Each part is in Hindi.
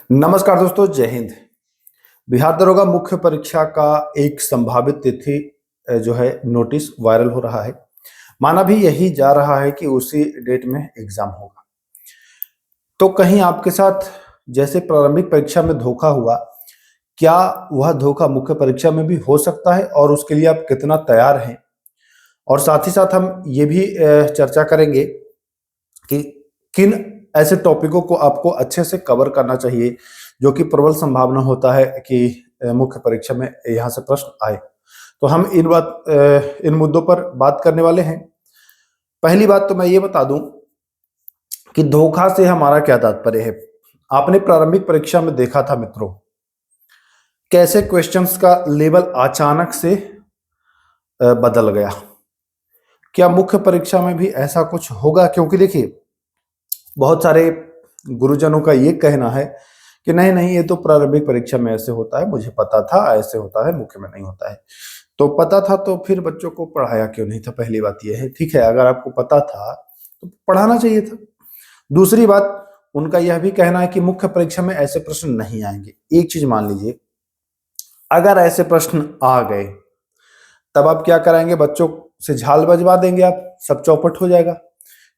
नमस्कार दोस्तों, जय हिंद। बिहार दरोगा मुख्य परीक्षा का एक संभावित तिथि जो है नोटिस वायरल हो रहा है। माना भी यही जा रहा है कि उसी डेट में एग्जाम होगा। तो कहीं आपके साथ जैसे प्रारंभिक परीक्षा में धोखा हुआ, क्या वह धोखा मुख्य परीक्षा में भी हो सकता है और उसके लिए आप कितना तैयार हैं? और साथ ही साथ हम ये भी चर्चा करेंगे कि किन ऐसे टॉपिकों को आपको अच्छे से कवर करना चाहिए जो कि प्रबल संभावना होता है कि मुख्य परीक्षा में यहाँ से प्रश्न आए। तो हम इन मुद्दों पर बात करने वाले हैं। पहली बात तो मैं ये बता दूं कि धोखा से हमारा क्या तात्पर्य है। आपने प्रारंभिक परीक्षा में देखा था मित्रों, कैसे क्वेश्चंस का लेवल अचानक से बदल गया। क्या मुख्य परीक्षा में भी ऐसा कुछ होगा? क्योंकि देखिए, बहुत सारे गुरुजनों का ये कहना है कि नहीं नहीं, ये तो प्रारंभिक परीक्षा में ऐसे होता है, मुझे पता था ऐसे होता है, मुख्य में नहीं होता है। तो पता था तो फिर बच्चों को पढ़ाया क्यों नहीं था? पहली बात ये है। ठीक है, अगर आपको पता था तो पढ़ाना चाहिए था। दूसरी बात, उनका यह भी कहना है कि मुख्य परीक्षा में ऐसे प्रश्न नहीं आएंगे। एक चीज मान लीजिए, अगर ऐसे प्रश्न आ गए तब आप क्या कराएंगे? बच्चों से झाल बजवा देंगे, आप सब चौपट हो जाएगा।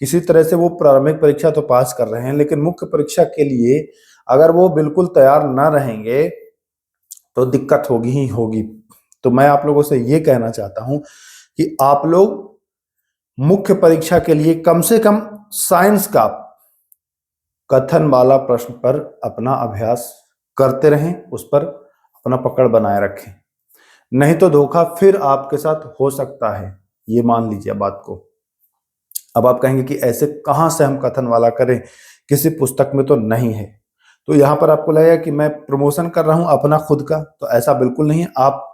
किसी तरह से वो प्रारंभिक परीक्षा तो पास कर रहे हैं, लेकिन मुख्य परीक्षा के लिए अगर वो बिल्कुल तैयार ना रहेंगे तो दिक्कत होगी ही होगी। तो मैं आप लोगों से ये कहना चाहता हूं कि आप लोग मुख्य परीक्षा के लिए कम से कम साइंस का कथन वाला प्रश्न पर अपना अभ्यास करते रहें, उस पर अपना पकड़ बनाए रखें। नहीं तो धोखा फिर आपके साथ हो सकता है, ये मान लीजिए बात को। अब आप कहेंगे कि ऐसे कहां से हम कथन वाला करें, किसी पुस्तक में तो नहीं है। तो यहां पर आपको लगेगा कि मैं प्रमोशन कर रहा हूं अपना खुद का, तो ऐसा बिल्कुल नहीं है। आप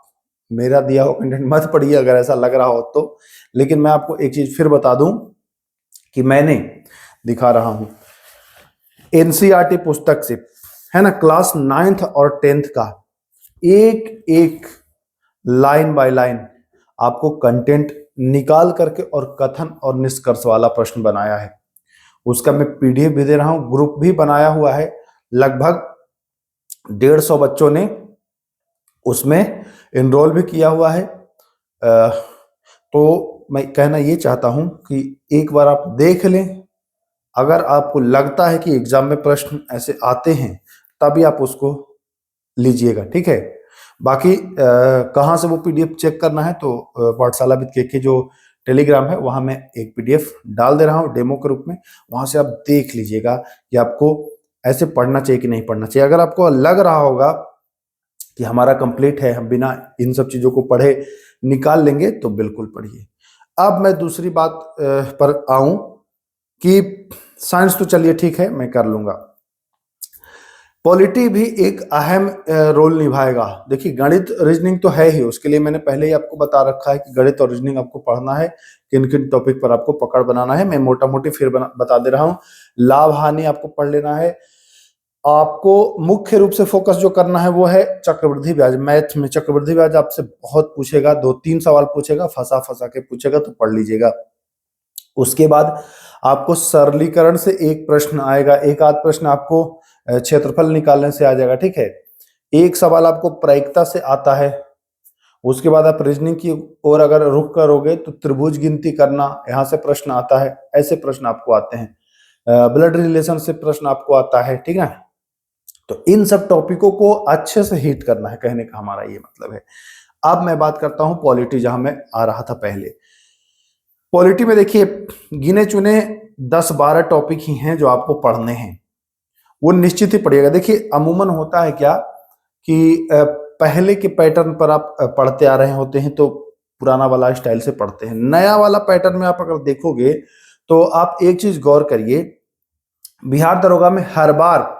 मेरा दिया हुआ कंटेंट मत पढ़िए अगर ऐसा लग रहा हो तो। लेकिन मैं आपको एक चीज फिर बता दूं कि मैंने दिखा रहा हूं एनसीईआरटी पुस्तक से, है ना, क्लास 9th और 10th का एक एक लाइन बाय लाइन आपको कंटेंट निकाल करके और कथन और निष्कर्ष वाला प्रश्न बनाया है। उसका मैं पीडीएफ भी दे रहा हूं, ग्रुप भी बनाया हुआ है। लगभग 150 बच्चों ने उसमें एनरोल भी किया हुआ है। तो मैं कहना ये चाहता हूं कि एक बार आप देख लें। अगर आपको लगता है कि एग्जाम में प्रश्न ऐसे आते हैं तभी आप उसको लीजिएगा, ठीक है। बाकी कहाँ से वो पीडीएफ चेक करना है, तो पाठशाला विद के जो टेलीग्राम है वहां मैं एक पीडीएफ डाल दे रहा हूँ डेमो के रूप में। वहां से आप देख लीजिएगा कि आपको ऐसे पढ़ना चाहिए कि नहीं पढ़ना चाहिए। अगर आपको लग रहा होगा कि हमारा कंप्लीट है, हम बिना इन सब चीजों को पढ़े निकाल लेंगे, तो बिल्कुल पढ़िए। अब मैं दूसरी बात पर आऊं कि साइंस तो चलिए ठीक है, मैं कर लूंगा। पॉलिटी भी एक अहम रोल निभाएगा। देखिए, गणित रीजनिंग तो है ही, उसके लिए मैंने पहले ही आपको बता रखा है कि गणित और रीजनिंग आपको पढ़ना है, किन किन टॉपिक पर आपको पकड़ बनाना है। मैं मोटा मोटी फिर बता दे रहा हूँ। लाभ हानि आपको पढ़ लेना है। आपको मुख्य रूप से फोकस जो करना है वो है चक्रवृद्धि ब्याज। मैथ में चक्रवृद्धि ब्याज आपसे बहुत पूछेगा, 2-3 सवाल पूछेगा, फंसा फंसा के पूछेगा, तो पढ़ लीजिएगा। उसके बाद आपको सरलीकरण से एक प्रश्न आएगा, एक आध प्रश्न आपको क्षेत्रफल निकालने से आ जाएगा, ठीक है। एक सवाल आपको प्रायिकता से आता है। उसके बाद आप रीजनिंग की ओर अगर रुख करोगे तो त्रिभुज गिनती करना, यहाँ से प्रश्न आता है। ऐसे प्रश्न आपको आते हैं। ब्लड रिलेशन से प्रश्न आपको आता है, ठीक है। तो इन सब टॉपिकों को अच्छे से हिट करना है, कहने का हमारा ये मतलब है। अब मैं बात करता हूं पॉलिटी, जहां मैं आ रहा था पहले। पॉलिटी में देखिए, गिने चुने 10-12 टॉपिक ही हैं जो आपको पढ़ने हैं, वो निश्चित ही पढ़िएगा। देखिए, अमूमन होता है क्या कि पहले के पैटर्न पर आप पढ़ते आ रहे होते हैं तो पुराना वाला स्टाइल से पढ़ते हैं। नया वाला पैटर्न में आप अगर देखोगे तो आप एक चीज गौर करिए, बिहार दरोगा में हर बार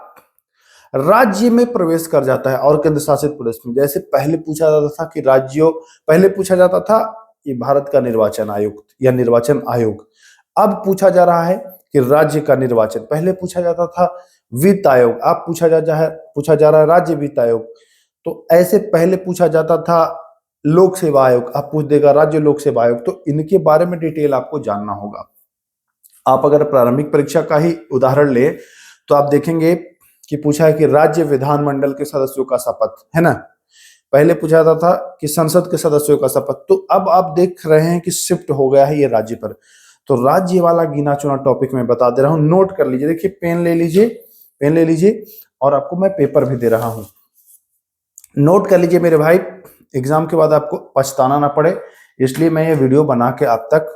राज्य में प्रवेश कर जाता है और केंद्र शासित प्रदेश में। जैसे पहले पूछा जाता था कि राज्यों, पहले पूछा जाता था ये भारत का निर्वाचन आयुक्त या निर्वाचन आयोग, अब पूछा जा रहा है कि राज्य का निर्वाचन। पहले पूछा जाता था वित्त आयोग, अब पूछा जा रहा है राज्य वित्त आयोग। तो ऐसे पहले पूछा जाता था लोक सेवा आयोग, अब पूछ देगा राज्य लोक सेवा आयोग। तो इनके बारे में डिटेल आपको जानना होगा। आप अगर प्रारंभिक परीक्षा का ही उदाहरण ले तो आप देखेंगे कि पूछा है कि राज्य विधानमंडल के सदस्यों का शपथ, है ना। पहले पूछा जाता था कि संसद के सदस्यों का शपथ, तो अब आप देख रहे हैं कि शिफ्ट हो गया है ये राज्य पर। तो राज्य वाला गिना चुना टॉपिक मैं बता दे रहा हूं, नोट कर लीजिए। देखिए पेन ले लीजिए, पेन ले लीजिए, और आपको मैं पेपर भी दे रहा हूं, नोट कर लीजिए मेरे भाई। एग्जाम के बाद आपको पछताना ना पड़े, इसलिए मैं ये वीडियो बना के आप तक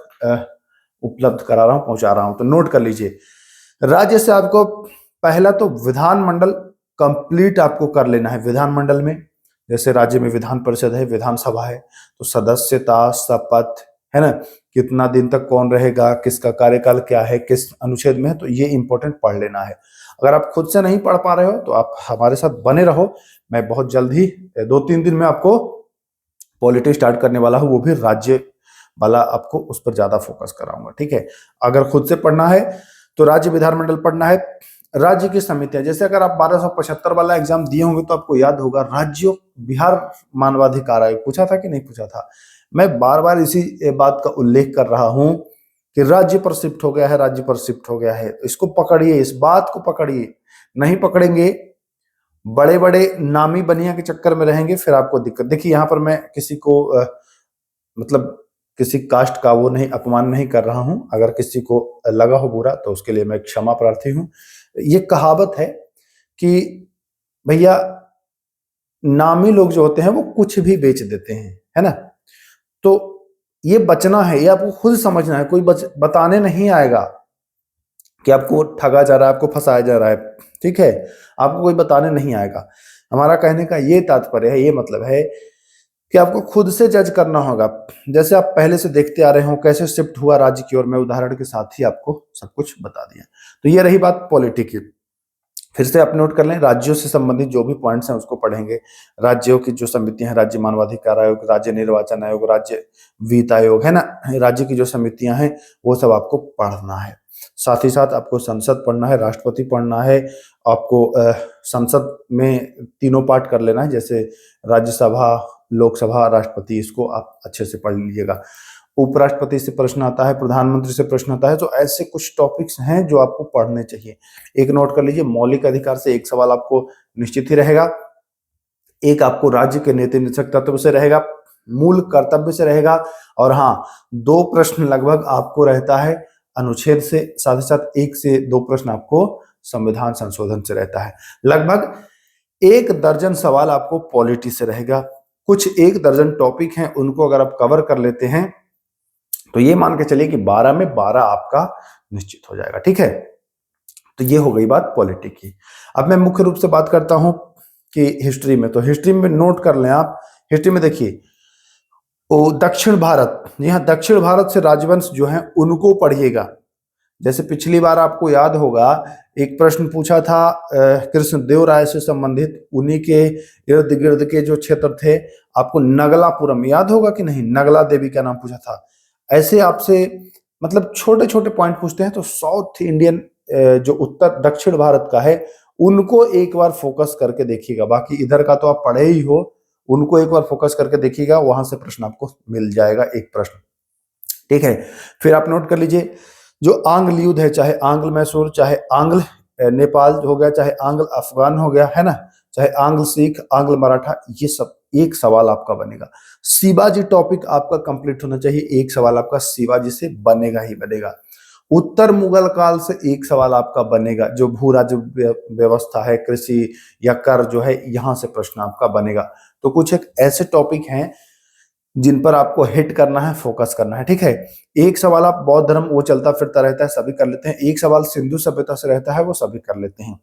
उपलब्ध करा रहा हूं, पहुंचा रहा हूं। तो नोट कर लीजिए, राज्य से आपको पहला तो विधानमंडल कंप्लीट आपको कर लेना है। विधानमंडल में जैसे राज्य में विधान परिषद है, विधानसभा है, तो सदस्यता, शपथ, है ना, कितना दिन तक कौन रहेगा, किसका कार्यकाल क्या है, किस अनुच्छेद में है, तो ये इंपॉर्टेंट पढ़ लेना है। अगर आप खुद से नहीं पढ़ पा रहे हो तो आप हमारे साथ बने रहो, मैं बहुत जल्द ही 2-3 दिन में आपको पॉलिटी स्टार्ट करने वाला हूँ, वो भी राज्य वाला, आपको उस पर ज्यादा फोकस कराऊंगा, ठीक है। अगर खुद से पढ़ना है तो राज्य विधानमंडल पढ़ना है। राज्य की समितियां, जैसे अगर आप 1275 वाला एग्जाम दिए होंगे तो आपको याद होगा, राज्यों बिहार मानवाधिकार आयोग पूछा था कि नहीं पूछा था। मैं बार बार इसी बात का उल्लेख कर रहा हूं कि राज्य पर शिफ्ट हो गया है, राज्य पर शिफ्ट हो गया है। तो इसको पकड़िए, इस बात को पकड़िए, नहीं पकड़ेंगे बड़े बड़े नामी बनिया के चक्कर में रहेंगे, फिर आपको दिक्कत। देखिए यहाँ पर मैं किसी को मतलब किसी कास्ट का वो नहीं, अपमान नहीं कर रहा हूं। अगर किसी को लगा हो बुरा तो उसके लिए मैं क्षमा प्रार्थी हूं। ये कहावत है कि भैया नामी लोग जो होते हैं वो कुछ भी बेच देते हैं, है ना। तो ये बचना है, ये आपको खुद समझना है, कोई बताने नहीं आएगा कि आपको ठगा जा रहा है, आपको फंसाया जा रहा है, ठीक है। आपको कोई बताने नहीं आएगा। हमारा कहने का ये तात्पर्य है, ये मतलब है कि आपको खुद से जज करना होगा। जैसे आप पहले से देखते आ रहे हो कैसे शिफ्ट हुआ राज्य की ओर, मैं उदाहरण के साथ ही आपको सब कुछ बता दिया। तो ये रही बात पॉलिटी की। फिर से आप नोट कर लें, राज्यों से संबंधित जो भी पॉइंट्स हैं उसको पढ़ेंगे। राज्यों की जो समितियां हैं, राज्य मानवाधिकार आयोग, राज्य निर्वाचन आयोग, राज्य वित्त आयोग, है ना, राज्य की जो समितियां हैं वो सब आपको पढ़ना है। साथ ही साथ आपको संसद पढ़ना है, राष्ट्रपति पढ़ना है। आपको संसद में तीनों पार्ट कर लेना है, जैसे राज्यसभा, लोकसभा, राष्ट्रपति, इसको आप अच्छे से पढ़ लीजिएगा। उपराष्ट्रपति से प्रश्न आता है, प्रधानमंत्री से प्रश्न आता है, तो ऐसे कुछ टॉपिक्स हैं जो आपको पढ़ने चाहिए। एक नोट कर लीजिए, मौलिक अधिकार से एक सवाल आपको निश्चित ही रहेगा। एक आपको राज्य के नीति निदेशक तत्व से रहेगा, मूल कर्तव्य से रहेगा, और हाँ 2 प्रश्न लगभग आपको रहता है अनुच्छेद से, साथ ही साथ 1 से 2 प्रश्न आपको संविधान संशोधन से रहता है। लगभग 1 दर्जन सवाल आपको पॉलिटी से रहेगा। कुछ 1 दर्जन टॉपिक हैं, उनको अगर आप कवर कर लेते हैं तो ये मान के चलिए कि 12 में 12 आपका निश्चित हो जाएगा, ठीक है। तो ये हो गई बात पॉलिटी की। अब मैं मुख्य रूप से बात करता हूं कि हिस्ट्री में, तो हिस्ट्री में नोट कर लें आप। हिस्ट्री में देखिए, दक्षिण भारत, यहाँ दक्षिण भारत से राजवंश जो है उनको पढ़िएगा। जैसे पिछली बार आपको याद होगा एक प्रश्न पूछा था कृष्णदेव राय से संबंधित, उन्हीं के इर्द गिर्द के जो क्षेत्र थे, आपको नगलापुरम याद होगा कि नहीं, नगला देवी का नाम पूछा था। ऐसे आपसे मतलब छोटे छोटे पॉइंट पूछते हैं, तो साउथ इंडियन जो उत्तर दक्षिण भारत का है उनको एक बार फोकस करके देखिएगा। बाकी इधर का तो आप पढ़े ही हो, उनको एक बार फोकस करके देखिएगा, वहां से प्रश्न आपको मिल जाएगा, एक प्रश्न, ठीक है। फिर आप नोट कर लीजिए, जो आंग्ल युद्ध है, चाहे आंग्ल मैसूर, चाहे आंग्ल नेपाल हो गया, चाहे आंग्ल अफगान हो गया, है ना, चाहे आंग्ल सिख, आंग्ल मराठा, ये सब एक सवाल आपका बनेगा। शिवाजी टॉपिक आपका कंप्लीट होना चाहिए, एक सवाल आपका शिवाजी से बनेगा ही बनेगा। उत्तर मुगल काल से एक सवाल आपका बनेगा, जो भू राज्य व्यवस्था है, कृषि या कर जो है, यहां से प्रश्न आपका बनेगा। तो कुछ एक ऐसे टॉपिक हैं जिन पर आपको हिट करना है, फोकस करना है, ठीक है। एक सवाल आप बौद्ध धर्म, वो चलता फिरता रहता है, सभी कर लेते हैं। एक सवाल सिंधु सभ्यता से रहता है, वो सभी कर लेते हैं।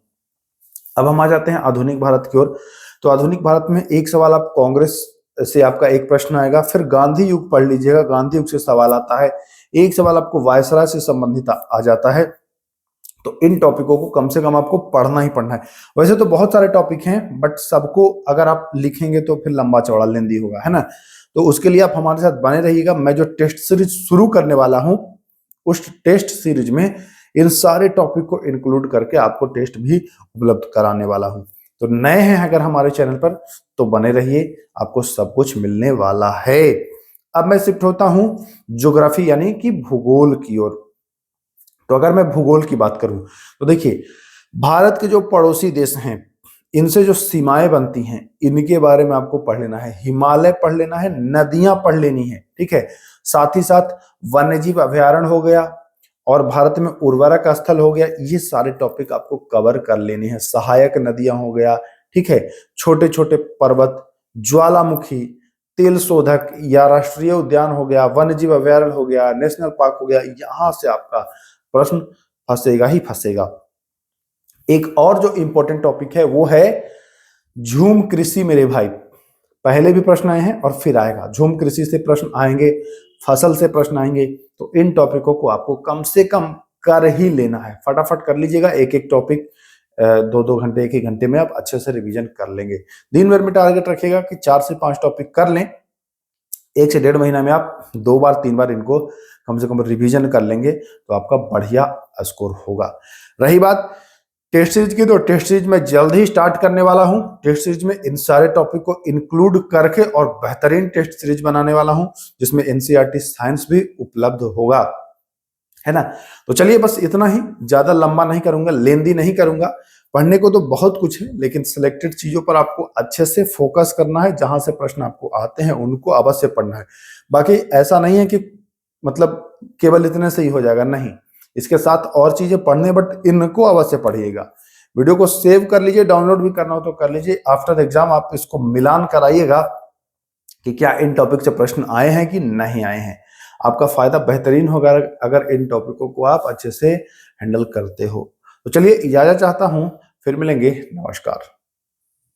अब हम आ जाते हैं आधुनिक भारत की ओर। तो आधुनिक भारत में एक सवाल आप कांग्रेस से आपका एक प्रश्न आएगा। फिर गांधी युग पढ़ लीजिएगा, गांधी युग से सवाल आता है। एक सवाल आपको वायसराय से संबंधित आ जाता है। तो इन टॉपिकों को कम से कम आपको पढ़ना ही पढ़ना है। वैसे तो बहुत सारे टॉपिक हैं, बट सबको अगर आप लिखेंगे तो फिर लंबा चौड़ा लेंदी होगा, है ना। तो उसके लिए आप हमारे साथ बने रहिएगा। मैं जो टेस्ट सीरीज शुरू करने वाला हूं, उस टेस्ट सीरीज में इन सारे टॉपिक को इंक्लूड करके आपको टेस्ट भी उपलब्ध कराने वाला हूं। तो नए हैं अगर हमारे चैनल पर तो बने रहिए, आपको सब कुछ मिलने वाला है। अब मैं शिफ्ट होता हूं ज्योग्राफी यानी कि भूगोल की ओर। तो अगर मैं भूगोल की बात करूं तो देखिए, भारत के जो पड़ोसी देश हैं, इनसे जो सीमाएं बनती हैं, इनके बारे में आपको पढ़ लेना है। हिमालय पढ़ लेना है, नदियां पढ़ लेनी है, ठीक है। साथ ही साथ वन्यजीव अभयारण्य हो गया और भारत में उर्वरक स्थल हो गया, ये सारे टॉपिक आपको कवर कर लेने हैं। सहायक नदियां हो गया, ठीक है। छोटे छोटे पर्वत, ज्वालामुखी, तेल शोधक या राष्ट्रीय उद्यान हो गया, वन्यजीव अभयारण्य हो गया, नेशनल पार्क हो गया, यहां से आपका प्रश्न फंसेगा ही फंसेगा। एक और जो इंपॉर्टेंट टॉपिक है वो है झूम कृषि मेरे भाई। पहले भी प्रश्न आए हैं और फिर आएगा। झूम कृषि से प्रश्न आएंगे, फसल से प्रश्न आएंगे, तो इन टॉपिकों को आपको कम से कम कर ही लेना है। फटाफट कर लीजिएगा। एक एक टॉपिक 2-2 घंटे, 1-1 घंटे में आप अच्छे से रिवीजन कर लेंगे। दिन भर में टारगेट रखिएगा कि 4 से 5 टॉपिक कर लें। 1 से 1.5 महीना में आप 2 बार 3 बार इनको कम से कम रिवीजन कर लेंगे तो आपका बढ़िया स्कोर होगा। रही बात टेस्ट सीरीज की, तो टेस्ट सीरीज में जल्द ही स्टार्ट करने वाला हूं। टेस्ट सीरीज में इन सारे टॉपिक को इंक्लूड करके और बेहतरीन टेस्ट सीरीज बनाने वाला हूं, जिसमें एनसीईआरटी साइंस भी उपलब्ध होगा, है ना। तो चलिए बस इतना ही, ज्यादा लंबा नहीं करूंगा, लेंदी नहीं करूंगा। पढ़ने को तो बहुत कुछ है, लेकिन सिलेक्टेड चीजों पर आपको अच्छे से फोकस करना है। जहां से प्रश्न आपको आते हैं उनको अवश्य पढ़ना है। बाकी ऐसा नहीं है कि मतलब केवल इतने से ही हो जाएगा, नहीं, इसके साथ और चीजें पढ़ने, बट इनको अवश्य पढ़िएगा। वीडियो को सेव कर लीजिए, डाउनलोड भी करना हो तो कर लीजिए। आफ्टर एग्जाम आप इसको मिलान कराइएगा कि क्या इन टॉपिक से प्रश्न आए हैं कि नहीं आए हैं। आपका फायदा बेहतरीन होगा अगर इन टॉपिकों को आप अच्छे से हैंडल करते हो। तो चलिए इजाजत चाहता हूं, फिर मिलेंगे, नमस्कार।